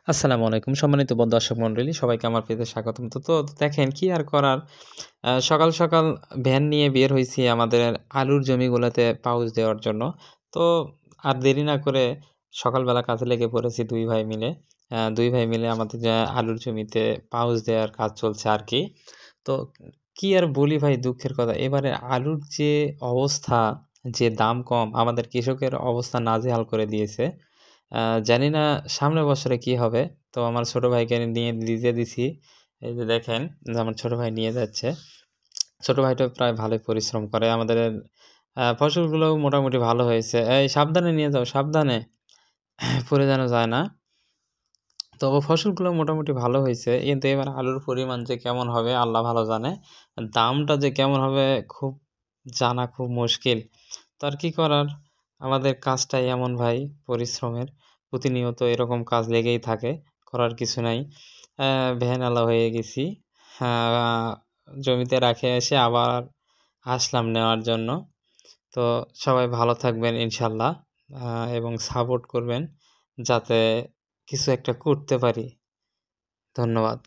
আসসালামু আলাইকুম সম্মানিত দর্শক মণ্ডলী সবাইকে আমার পেজে স্বাগতম। তো দেখেন কি আর করার সকাল ভ্যান নিয়ে বের হইছি আমাদের আলুর জমিগুলাতে পাউচ দেওয়ার জন্য। তো আর দেরি না করে সকালবেলা কাজে লেগে পড়েছি ২ ভাই মিলে। ২ ভাই মিলে আমাদের যে আলুর জমিতে পাউচ দেওয়ার কাজ চলছে আরকি। তো কি আর বলি ভাই দুঃখের কথা। এবারে আলুর যে অবস্থা, যে দাম কম আমাদের কৃষকের অবস্থা নাজেহাল করে দিয়েছে। আ জানি না সামনের বছরে কি হবে? তো আমার ছোট ভাইকে নিয়ে দিতে দিছি। এই যে দেখেন যে আমার ছোট ভাই নিয়ে যাচ্ছে। ছোট ভাইটা প্রায় ভালোই পরিশ্রম করে। আমাদের ফসলগুলোও মোটামুটি ভালো হয়েছে। এই সাবধানে নিয়ে যাও, সাবধানে। পড়ে যেন যায় না। তো ফসলগুলো মোটামুটি ভালো হইছে। কিন্তু এবার আলুর পরিমাণ যে কেমন হবে আল্লাহ ভালো জানে। দামটা যে কেমন হবে জানা খুব মুশকিল। তো আর কি করার? আমাদের কাজটাই এমন ভাই পরিশ্রমের। প্রতিনিয়ত এরকম কাজ লেগেই থাকে। করার কিছু নাই। ভ্যানওয়ালা হয়ে গেছি। হ্যাঁ, জমিতে রেখে এসে আবার আসলাম নেওয়ার জন্য। তো সবাই ভালো থাকবেন ইনশাআল্লাহ। আ এবং সাপোর্ট করবেন যাতে কিছু একটা করতে পারি। ধন্যবাদ।